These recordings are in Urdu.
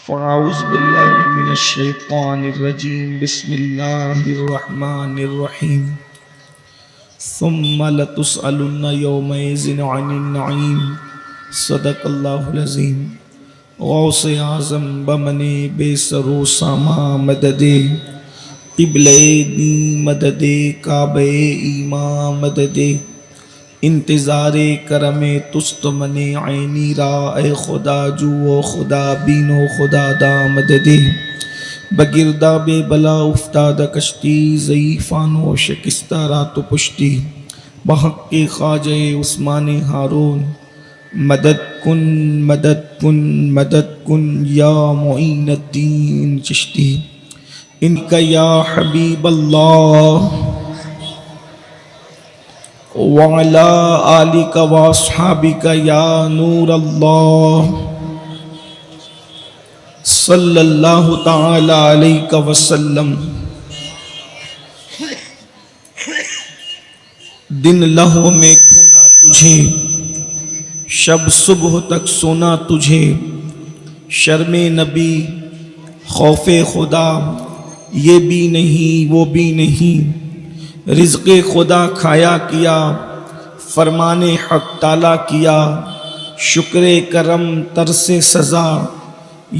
فأعوذ بالله من الشيطان الرجيم بسم الله الرحمن الرحيم ثم لتسألن يومئذ عن النعيم صدق الله العظيم غوث اعظم بمن بے سر و ساما مدد قبلہ دین مدد کعبہ ایمان مدد انتظار کرم تست من عینی را اے خدا جو و خدا بین و خدا دا مدد بگردہ بے بلا افتاد کشتی ضعیفان و شکستہ رات و پشتی بحق کے خواجہ عثمان ہارون مدد کن مدد کن مدد کن یا معین الدین چشتی ان کا یا حبیب اللہ وعلا آلک واصحابک یا نور اللہ صلی اللہ تعالی علیہ وسلم۔ دن لہو میں کھونا تجھے، شب صبح تک سونا تجھے، شرم نبی خوف خدا یہ بھی نہیں وہ بھی نہیں، رزق خدا کھایا کیا فرمان حق تالا کیا، شکر کرم ترس سزا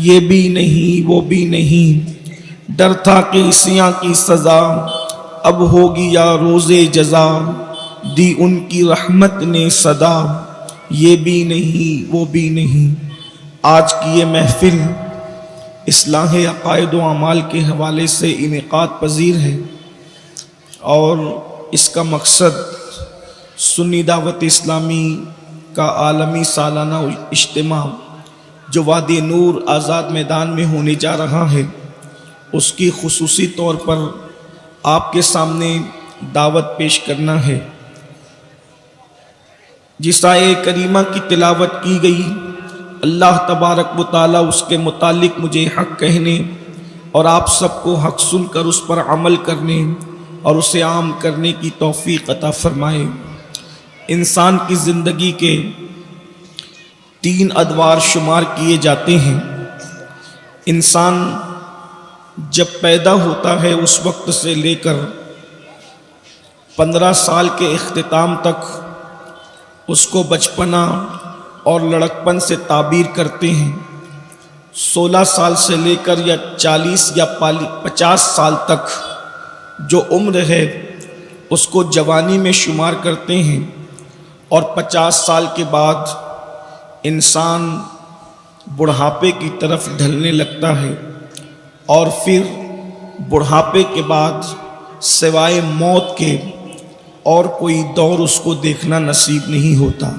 یہ بھی نہیں وہ بھی نہیں، ڈر تھا کہ عصیاں کی سزا اب ہوگی یا روز جزا، دی ان کی رحمت نے صدا یہ بھی نہیں وہ بھی نہیں۔ آج کی یہ محفل اصلاح عقائد و اعمال کے حوالے سے انعقاد پذیر ہے اور اس کا مقصد سنی دعوت اسلامی کا عالمی سالانہ اجتماع جو وادی نور آزاد میدان میں ہونے جا رہا ہے اس کی خصوصی طور پر آپ کے سامنے دعوت پیش کرنا ہے۔ جس آیے کریمہ کی تلاوت کی گئی اللہ تبارک و تعالی اس کے متعلق مجھے حق کہنے اور آپ سب کو حق سن کر اس پر عمل کرنے اور اسے عام کرنے کی توفیق عطا فرمائے۔ انسان کی زندگی کے 3 ادوار شمار کیے جاتے ہیں۔ انسان جب پیدا ہوتا ہے اس وقت سے لے کر 15 سال کے اختتام تک اس کو بچپنا اور لڑکپن سے تعبیر کرتے ہیں۔ 16 سال سے لے کر یا 40 یا 50 سال تک جو عمر ہے اس کو جوانی میں شمار کرتے ہیں، اور 50 سال کے بعد انسان بڑھاپے کی طرف ڈھلنے لگتا ہے، اور پھر بڑھاپے کے بعد سوائے موت کے اور کوئی دور اس کو دیکھنا نصیب نہیں ہوتا۔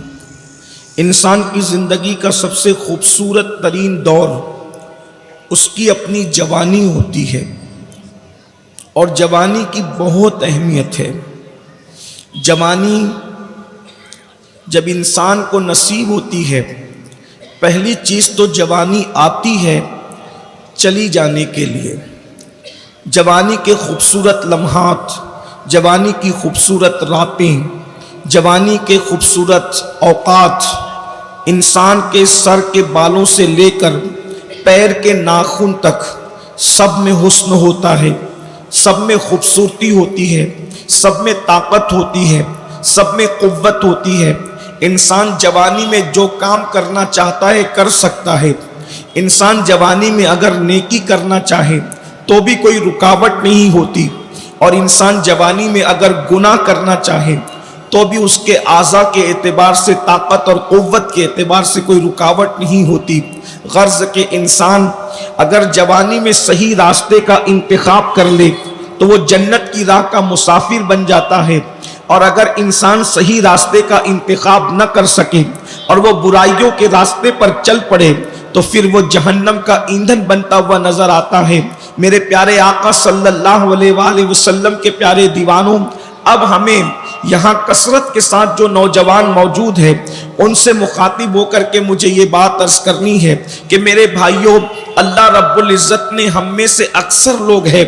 انسان کی زندگی کا سب سے خوبصورت ترین دور اس کی اپنی جوانی ہوتی ہے، اور جوانی کی بہت اہمیت ہے۔ جوانی جب انسان کو نصیب ہوتی ہے پہلی چیز تو جوانی آتی ہے چلی جانے کے لیے۔ جوانی کے خوبصورت لمحات، جوانی کی خوبصورت راتیں، جوانی کے خوبصورت اوقات انسان کے سر کے بالوں سے لے کر پیر کے ناخن تک سب میں حسن ہوتا ہے، سب میں خوبصورتی ہوتی ہے، سب میں طاقت ہوتی ہے، سب میں قوت ہوتی ہے۔ انسان جوانی میں جو کام کرنا چاہتا ہے کر سکتا ہے۔ انسان جوانی میں اگر نیکی کرنا چاہے تو بھی کوئی رکاوٹ نہیں ہوتی، اور انسان جوانی میں اگر گناہ کرنا چاہے تو بھی اس کے اعضاء کے اعتبار سے طاقت اور قوت کے اعتبار سے کوئی رکاوٹ نہیں ہوتی۔ غرض کہ انسان اگر جوانی میں صحیح راستے کا انتخاب کر لے تو وہ جنت کی راہ کا مسافر بن جاتا ہے، اور اگر انسان صحیح راستے کا انتخاب نہ کر سکے اور وہ برائیوں کے راستے پر چل پڑے تو پھر وہ جہنم کا ایندھن بنتا ہوا نظر آتا ہے۔ میرے پیارے آقا صلی اللہ علیہ وآلہ وسلم کے پیارے دیوانوں، اب ہمیں یہاں کثرت کے ساتھ جو نوجوان موجود ہیں ان سے مخاطب ہو کر کے مجھے یہ بات عرض کرنی ہے کہ میرے بھائیوں، اللہ رب العزت نے ہم میں سے اکثر لوگ ہیں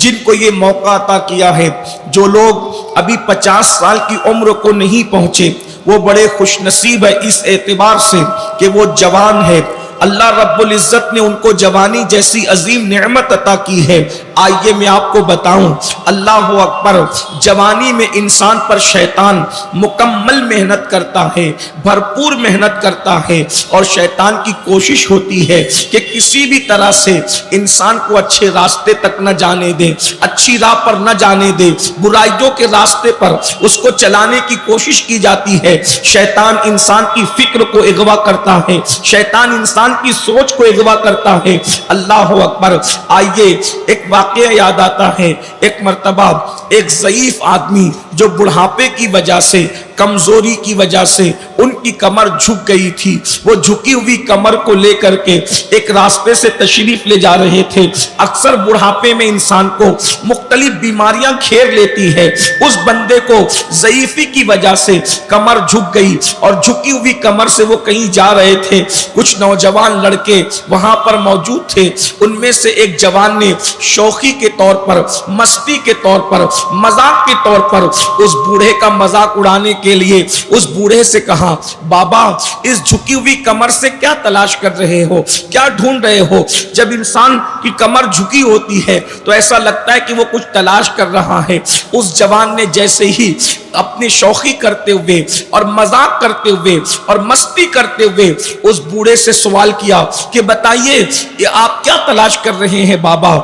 جن کو یہ موقع عطا کیا ہے۔ جو لوگ ابھی 50 سال کی عمر کو نہیں پہنچے وہ بڑے خوش نصیب ہے اس اعتبار سے کہ وہ جوان ہے، اللہ رب العزت نے ان کو جوانی جیسی عظیم نعمت عطا کی ہے۔ آئیے میں آپ کو بتاؤں، اللہ اکبر، جوانی میں انسان پر شیطان مکمل محنت کرتا ہے، بھرپور محنت کرتا ہے، اور شیطان کی کوشش ہوتی ہے کہ کسی بھی طرح سے انسان کو اچھے راستے تک نہ جانے دے، اچھی راہ پر نہ جانے دے، برائیوں کے راستے پر اس کو چلانے کی کوشش کی جاتی ہے۔ شیطان انسان کی فکر کو اغوا کرتا ہے، شیطان انسان کی سوچ کو اغوا کرتا ہے۔ اللہ اکبر۔ آئیے ایک واقعہ یاد آتا ہے، ایک مرتبہ ایک ضعیف آدمی جو بڑھاپے کی وجہ سے، کمزوری کی وجہ سے ان کی کمر جھک گئی تھی، وہ جھکی ہوئی کمر کو لے کر کے ایک راستے سے تشریف لے جا رہے تھے۔ اکثر بڑھاپے میں انسان کو مختلف بیماریاں گھیر لیتی ہے، اس بندے کو ضعیفی کی وجہ سے کمر جھک گئی، اور جھکی ہوئی کمر سے وہ کہیں جا رہے تھے۔ کچھ نوجوان لڑکے وہاں پر موجود تھے، ان میں سے ایک جوان نے شوخی کے طور پر، مستی کے طور پر، مذاق کے طور پر اس بوڑھے کا مذاق اڑانے کے لیے اس بوڑھے سے کہا، بابا اس جھکی ہوئی کمر سے کیا تلاش کر رہے ہو، کیا ڈھونڈ رہے ہو؟ جب انسان کی کمر جھکی ہوتی ہے تو ایسا لگتا ہے کہ وہ کچھ تلاش کر رہا ہے۔ اس جوان نے جیسے ہی اپنی شوخی کرتے ہوئے اور مذاق کرتے ہوئے اور مستی کرتے ہوئے اس بوڑھے سے سوال کیا کہ بتائیے یہ آپ کیا تلاش کر رہے ہیں بابا؟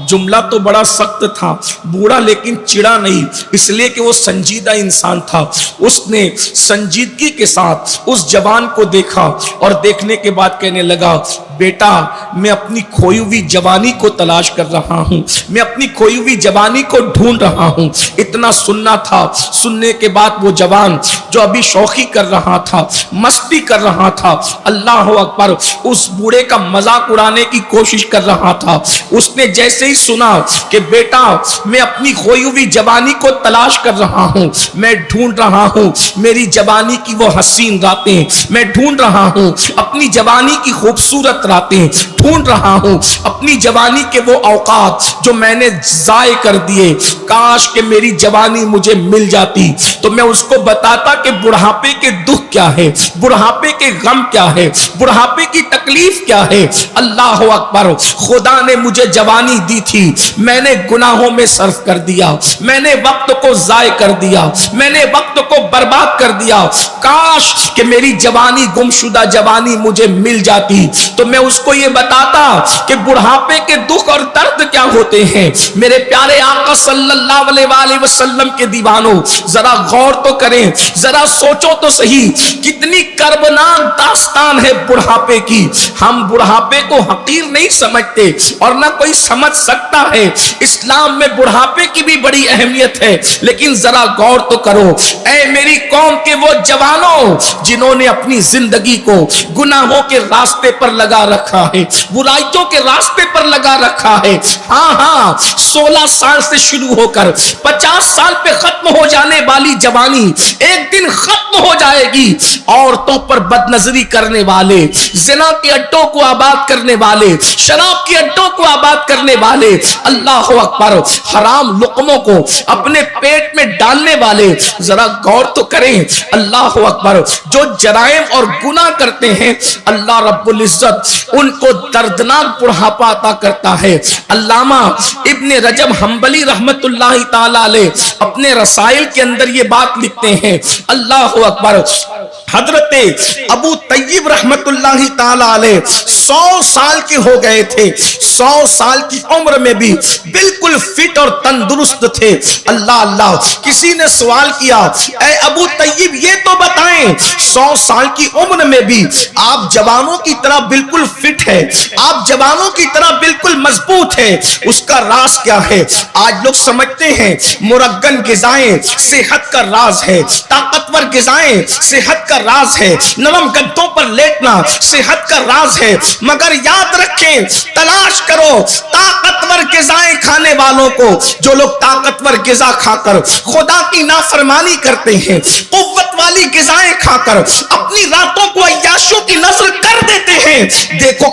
جملہ تو بڑا سخت تھا، بوڑھا لیکن چڑا نہیں، اس لیے کہ وہ سنجیدہ انسان تھا۔ اس نے سنجیدگی کے ساتھ اس جوان کو دیکھا اور دیکھنے کے بعد کہنے لگا، بیٹا میں اپنی کھوئی ہوئی جوانی کو تلاش کر رہا ہوں، میں اپنی کھوئی ہوئی جوانی کو ڈھونڈ رہا ہوں۔ اتنا سننا تھا، سننے کے بعد وہ جوان جو ابھی شوخی کر رہا تھا، مستی کر رہا تھا، اللہ اکبر، اس بوڑھے کا مذاق اڑانے کی کوشش کر رہا تھا، اس نے جیسے ہی سنا کہ بیٹا میں اپنی کھوئی ہوئی جوانی کو تلاش کر رہا ہوں، میں ڈھونڈ رہا ہوں میری جوانی کی وہ حسین راتیں، میں ڈھونڈ رہا ہوں اپنی جوانی کی خوبصورت راتیں، ڈھونڈ رہا ہوں اپنی جوانی کے وہ اوقات جو میں نے ضائع کر دیے، کاش کہ میری جوانی مجھے مل جاتی تو میں اس کو بتاتا کہ بڑھاپے کے دکھ کیا ہے، بڑھاپے کے غم کیا ہے، بڑھاپے کی تکلیف کیا ہے۔ اللہ اکبر، خدا نے مجھے جوانی دی تھی، میں نے گناہوں میں صرف کر دیا، میں نے وقت کو ضائع کر دیا، میں نے وقت کو برباد کر دیا، کاش کہ میری جوانی گمشدہ جوانی مجھے مل جاتی تو میں اس کو یہ بتاتا کہ بڑھاپے کے دکھ اور درد کیا ہوتے ہیں۔ میرے پیارے آقا صلی اللہ علیہ وآلہ وسلم کے دیوانوں، ذرا غور تو کریں، ذرا سوچو تو صحیح، کتنی کربناک داستان ہے بڑھاپے کی۔ ہم بڑھاپے کو حقیر نہیں سمجھتے اور نہ کوئی سمجھ سکتا ہے، اسلام میں بڑھاپے کی بھی بڑی اہمیت ہے، لیکن ذرا غور تو کرو، اے میری قوم کے وہ جوانوں جنہوں نے اپنی زندگی کو گناہوں کے راستے پر لگا رکھا ہے، برائیوں کے راستے پر لگا رکھا ہے۔ ہاں 16 سال سے شروع ہو کر 50 سال پہ ختم ہو جانے والی جوانی ایک دن ختم ہو جائے گی۔ عورتوں پر بد نظری کرنے والے، زنا کے اڈوں کو آباد کرنے والے، شراب کے اڈوں کو آباد کرنے والے، اللہ اکبر، حرام لقموں کو اپنے پیٹ میں ڈالنے والے، ذرا غور تو کریں، اللہ اکبر، جو جرائم اور گناہ کرتے ہیں اللہ رب العزت ان کو دردناک بڑھاپا عطا کرتا ہے۔ علامہ ابن رجب حنبلی رحمت اللہ تعالی علیہ اپنے رسائل کے اندر یہ بات لکھتے ہیں، اللہ اکبر، حضرت ابو طیب رحمت اللہ تعالی علیہ 100 سال کے ہو گئے تھے، 100 سال کی عمر میں بھی بالکل فٹ اور تندرست تھے۔ اللہ، کسی نے سوال کیا، اے ابو طیب یہ تو بتائیں 100 سال کی عمر میں بھی آپ جوانوں کی طرح بالکل فٹ ہے، آپ جوانوں کی طرح بالکل مضبوط ہے، اس کا راز کیا ہے؟ آج لوگ سمجھتے ہیں مرغن غذائیں صحت کا راز ہے، طاقتور غذائیں صحت کا راز ہے، نرم گدوں پر لیٹنا صحت کا راز ہے، مگر یاد رکھیں، تلاش کرو طاقتور غذائیں کھانے والوں کو، جو لوگ طاقتور غذا کھا کر خدا کی نافرمانی کرتے ہیں، قوت والی غذائیں کھا کر اپنی راتوں کو عیاشوں کی نذر کر دیتے ہیں، دیکھو